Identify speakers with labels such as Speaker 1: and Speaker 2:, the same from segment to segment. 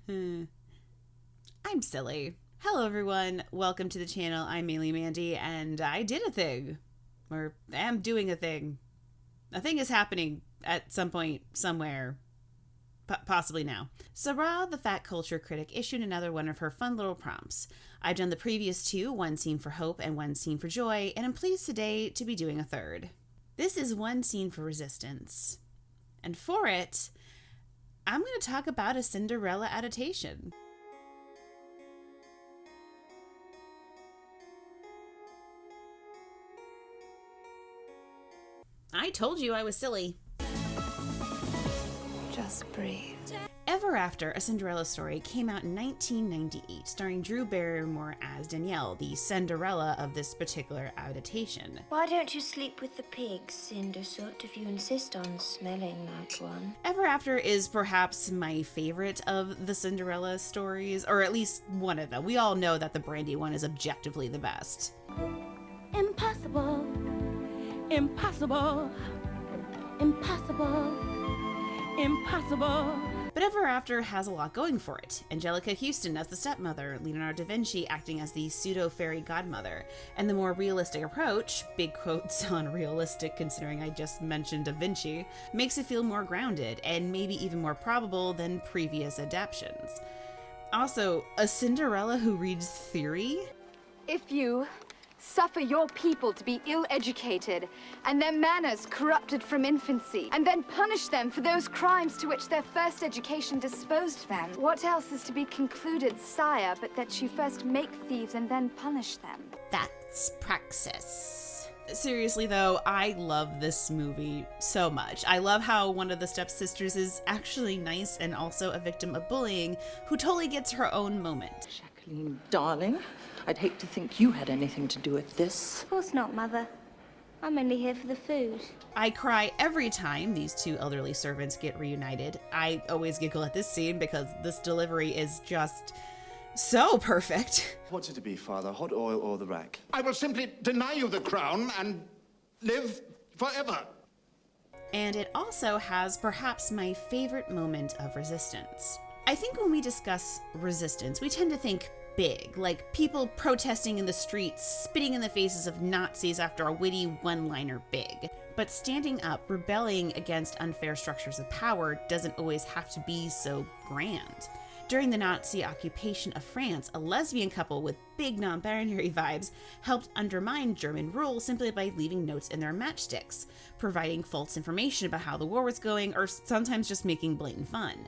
Speaker 1: I'm silly. Hello everyone, welcome to the channel. I'm Mainely Mandy, and I did a thing. Or am doing a thing. A thing is happening at some point, somewhere. Possibly now. Sarah, the fat culture critic, issued another one of her fun little prompts. I've done the previous two, one scene for hope and one scene for joy, and I'm pleased today to be doing a third. This is one scene for resistance. And for it, I'm going to talk about a Cinderella adaptation. I told you I was silly.
Speaker 2: Just breathe.
Speaker 1: Ever After, a Cinderella Story came out in 1998, starring Drew Barrymore as Danielle, the Cinderella of this particular adaptation.
Speaker 3: Why don't you sleep with the pigs, Cindersoot, if you insist on smelling like one?
Speaker 1: Ever After is perhaps my favorite of the Cinderella stories, or at least one of them. We all know that the Brandy one is objectively the best.
Speaker 3: Impossible.
Speaker 4: Impossible.
Speaker 3: Impossible.
Speaker 4: Impossible.
Speaker 1: But Ever After has a lot going for it. Angelica Houston as the stepmother, Leonardo da Vinci acting as the pseudo-fairy godmother, and the more realistic approach, big quotes on realistic considering I just mentioned Da Vinci, makes it feel more grounded and maybe even more probable than previous adaptations. Also, a Cinderella who reads theory?
Speaker 2: If you suffer your people to be ill-educated and their manners corrupted from infancy, and then punish them for those crimes to which their first education disposed them, what else is to be concluded, sire, but that you first make thieves and then punish them?
Speaker 1: That's praxis. Seriously though, I love this movie so much. I love how one of the stepsisters is actually nice and also a victim of bullying who totally gets her own moment.
Speaker 4: Jacqueline, darling, I'd hate to think you had anything to do with this.
Speaker 3: Of course not, Mother. I'm only here for the food.
Speaker 1: I cry every time these two elderly servants get reunited. I always giggle at this scene because this delivery is just so perfect.
Speaker 5: What's it to be, Father? Hot oil or the rack?
Speaker 6: I will simply deny you the crown and live forever.
Speaker 1: And it also has perhaps my favorite moment of resistance. I think when we discuss resistance, we tend to think big, like people protesting in the streets, spitting in the faces of Nazis after a witty one-liner big. But standing up, rebelling against unfair structures of power doesn't always have to be so grand. During the Nazi occupation of France, a lesbian couple with big non-binary vibes helped undermine German rule simply by leaving notes in their matchsticks, providing false information about how the war was going, or sometimes just making blatant fun.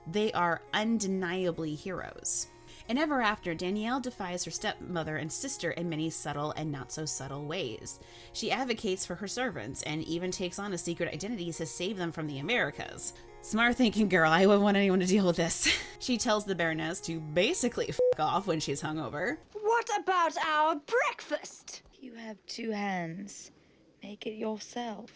Speaker 1: They are undeniably heroes. In Ever After, Danielle defies her stepmother and sister in many subtle and not so subtle ways. She advocates for her servants and even takes on a secret identity to save them from the Americas. Smart thinking girl, I wouldn't want anyone to deal with this. She tells the Baroness to basically f*** off when she's hungover.
Speaker 3: What about our breakfast?
Speaker 7: You have two hands. Make it yourself.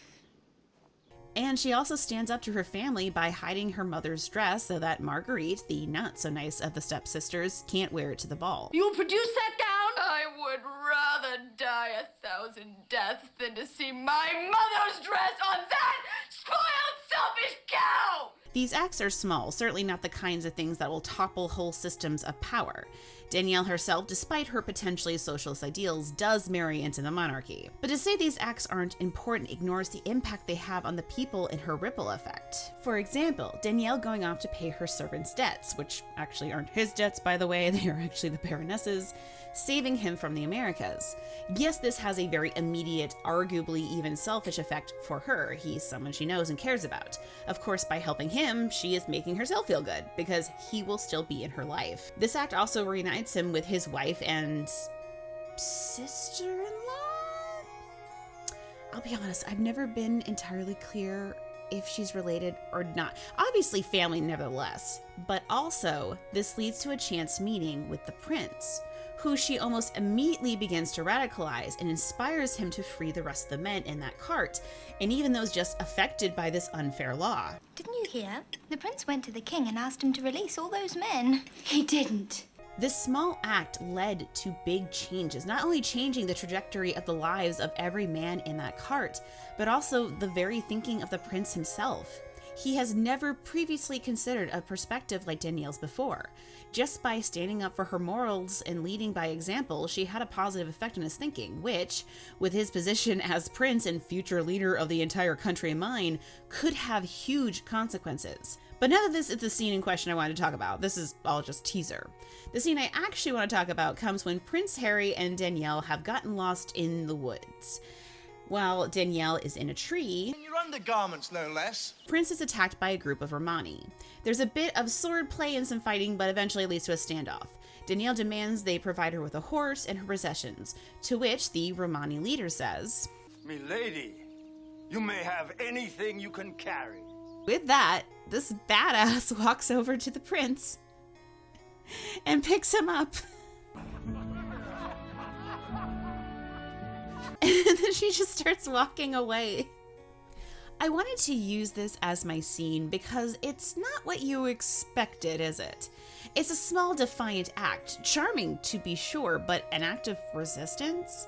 Speaker 1: And she also stands up to her family by hiding her mother's dress so that Marguerite, the not-so-nice of the stepsisters, can't wear it to the ball.
Speaker 2: You'll produce that gown? I would rather die 1,000 deaths than to see my mother's dress on that spoiled, selfish cow!
Speaker 1: These acts are small, certainly not the kinds of things that will topple whole systems of power. Danielle herself, despite her potentially socialist ideals, does marry into the monarchy. But to say these acts aren't important ignores the impact they have on the people in her ripple effect. For example, Danielle going off to pay her servant's debts, which actually aren't his debts by the way, they are actually the Baroness's, saving him from the Americas. Yes, this has a very immediate, arguably even selfish effect for her. He's someone she knows and cares about. Of course, by helping him, she is making herself feel good, because he will still be in her life. This act also reunites him with his wife and sister-in-law? I'll be honest, I've never been entirely clear if she's related or not. Obviously family nevertheless, but also this leads to a chance meeting with the prince, who she almost immediately begins to radicalize and inspires him to free the rest of the men in that cart, and even those just affected by this unfair law.
Speaker 8: Didn't you hear? The prince went to the king and asked him to release all those men. He didn't.
Speaker 1: This small act led to big changes, not only changing the trajectory of the lives of every man in that cart, but also the very thinking of the prince himself. He has never previously considered a perspective like Danielle's before. Just by standing up for her morals and leading by example, she had a positive effect on his thinking, which, with his position as prince and future leader of the entire country in mind, could have huge consequences. But none of this is the scene in question I wanted to talk about. This is all just teaser. The scene I actually want to talk about comes when Prince Harry and Danielle have gotten lost in the woods. While Danielle is in a tree,
Speaker 6: In your undergarments, no less.
Speaker 1: Prince is attacked by a group of Romani. There's a bit of sword play and some fighting, but eventually leads to a standoff. Danielle demands they provide her with a horse and her possessions, to which the Romani leader says,
Speaker 9: "Milady, you may have anything you can carry."
Speaker 1: With that, this badass walks over to the prince and picks him up. And then she just starts walking away. I wanted to use this as my scene because it's not what you expected, is it? It's a small defiant act, charming to be sure, but an act of resistance?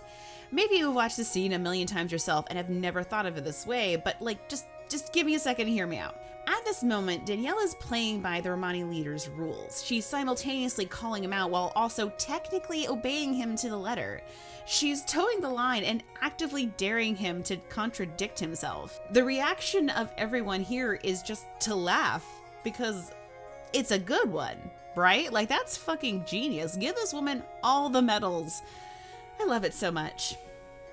Speaker 1: Maybe you've watched the scene a million times yourself and have never thought of it this way, but just give me a second and hear me out. At this moment, Danielle is playing by the Romani leader's rules. She's simultaneously calling him out while also technically obeying him to the letter. She's towing the line and actively daring him to contradict himself. The reaction of everyone here is just to laugh because it's a good one, right? Like, that's fucking genius. Give this woman all the medals. I love it so much.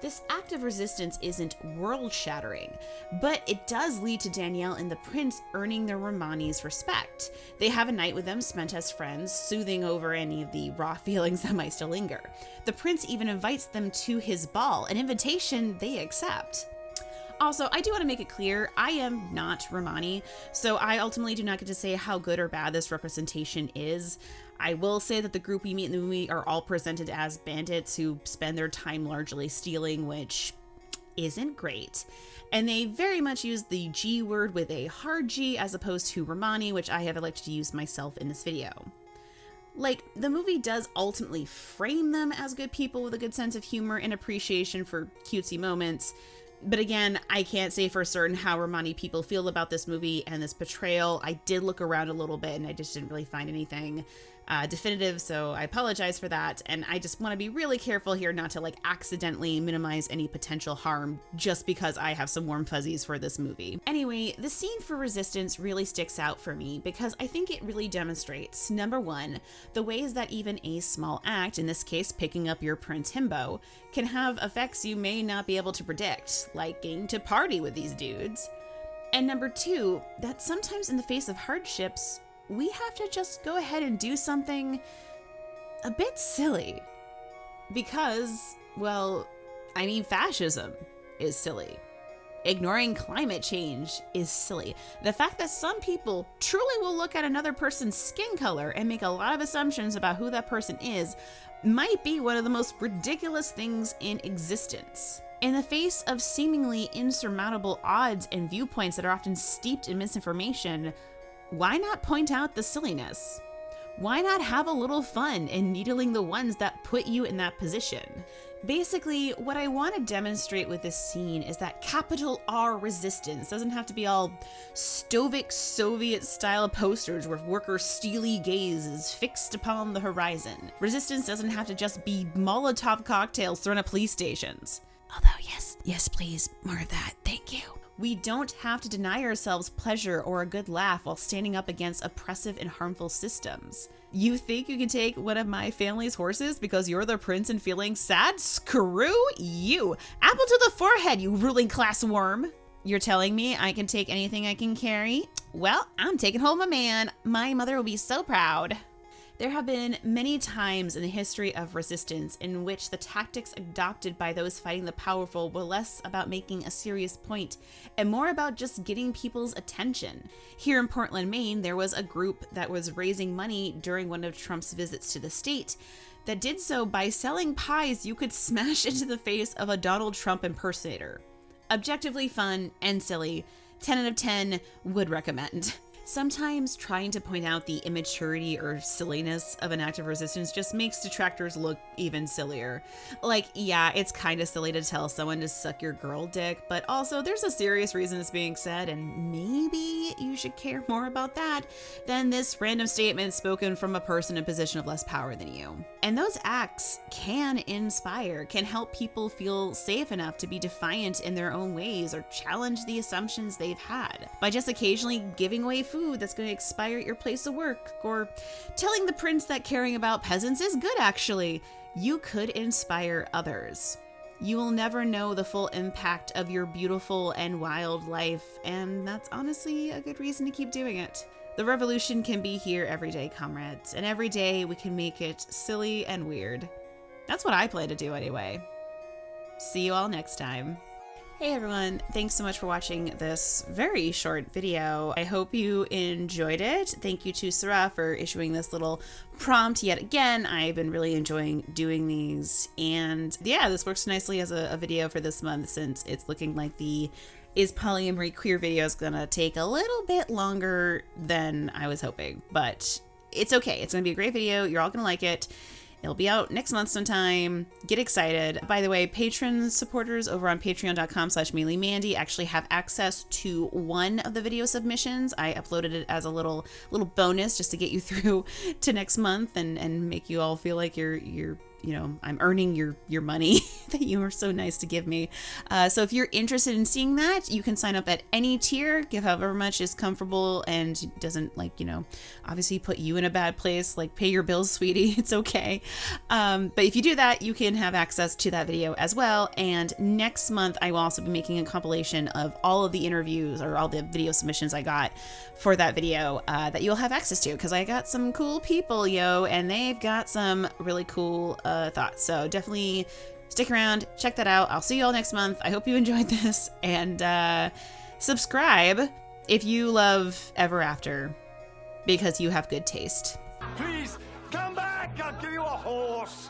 Speaker 1: This act of resistance isn't world-shattering, but it does lead to Danielle and the prince earning the Romani's respect. They have a night with them spent as friends, soothing over any of the raw feelings that might still linger. The prince even invites them to his ball, an invitation they accept. Also, I do want to make it clear, I am not Romani, so I ultimately do not get to say how good or bad this representation is. I will say that the group we meet in the movie are all presented as bandits who spend their time largely stealing, which isn't great. And they very much use the G word with a hard G as opposed to Romani, which I have elected to use myself in this video. Like, the movie does ultimately frame them as good people with a good sense of humor and appreciation for cutesy moments. But again, I can't say for certain how Romani people feel about this movie and this portrayal. I did look around a little bit and I just didn't really find anything definitive, so I apologize for that. And I just want to be really careful here not to accidentally minimize any potential harm just because I have some warm fuzzies for this movie. Anyway, the scene for resistance really sticks out for me because I think it really demonstrates, number one, the ways that even a small act, in this case picking up your Prince himbo, can have effects you may not be able to predict, like getting to party with these dudes. And number two, that sometimes in the face of hardships, we have to just go ahead and do something a bit silly. Because, well, I mean, fascism is silly. Ignoring climate change is silly. The fact that some people truly will look at another person's skin color and make a lot of assumptions about who that person is might be one of the most ridiculous things in existence. In the face of seemingly insurmountable odds and viewpoints that are often steeped in misinformation, why not point out the silliness? Why not have a little fun in needling the ones that put you in that position? Basically, what I want to demonstrate with this scene is that capital R resistance doesn't have to be all stoic Soviet-style posters where workers' steely gaze is fixed upon the horizon. Resistance doesn't have to just be Molotov cocktails thrown at police stations. Although, yes, please, more of that, thank you. We don't have to deny ourselves pleasure or a good laugh while standing up against oppressive and harmful systems. You think you can take one of my family's horses because you're the prince and feeling sad? Screw you! Apple to the forehead, you ruling class worm! You're telling me I can take anything I can carry? Well, I'm taking home a man. My mother will be so proud. There have been many times in the history of resistance in which the tactics adopted by those fighting the powerful were less about making a serious point and more about just getting people's attention. Here in Portland, Maine, there was a group that was raising money during one of Trump's visits to the state that did so by selling pies you could smash into the face of a Donald Trump impersonator. Objectively fun and silly. 10 out of 10 would recommend. Sometimes trying to point out the immaturity or silliness of an act of resistance just makes detractors look even sillier. Like, yeah, it's kind of silly to tell someone to suck your girl dick, but also there's a serious reason it's being said, and maybe you should care more about that than this random statement spoken from a person in a position of less power than you. And those acts can inspire, can help people feel safe enough to be defiant in their own ways or challenge the assumptions they've had. By just occasionally giving away food that's going to expire at your place of work, or telling the prince that caring about peasants is good actually, you could inspire others. You will never know the full impact of your beautiful and wild life, and that's honestly a good reason to keep doing it. The revolution can be here every day, comrades, and every day we can make it silly and weird. That's what I plan to do anyway. See you all next time. Hey everyone, thanks so much for watching this very short video. I hope you enjoyed it. Thank you to Sarah for issuing this little prompt yet again. I've been really enjoying doing these, and yeah, this works nicely as a video for this month since it's looking like the Is Polyamory Queer video is gonna take a little bit longer than I was hoping, but it's okay. It's gonna be a great video. You're all gonna like it. It'll be out next month sometime. Get excited. By the way, patron supporters over on patreon.com/mainlymandy actually have access to one of the video submissions. I uploaded it as a little bonus just to get you through to next month and make you all feel like you're you know, I'm earning your money that you were so nice to give me. So if you're interested in seeing that, you can sign up at any tier, give however much is comfortable and doesn't, like, you know, obviously put you in a bad place, like pay your bills, sweetie, it's okay. But if you do that, you can have access to that video as well. And next month, I will also be making a compilation of all of the interviews or all the video submissions I got for that video that you'll have access to, because I got some cool people, yo, and they've got some really cool thoughts. So definitely stick around, check that out. I'll see you all next month. I hope you enjoyed this, and subscribe if you love Ever After because you have good taste.
Speaker 9: Please come back. I'll give you a horse.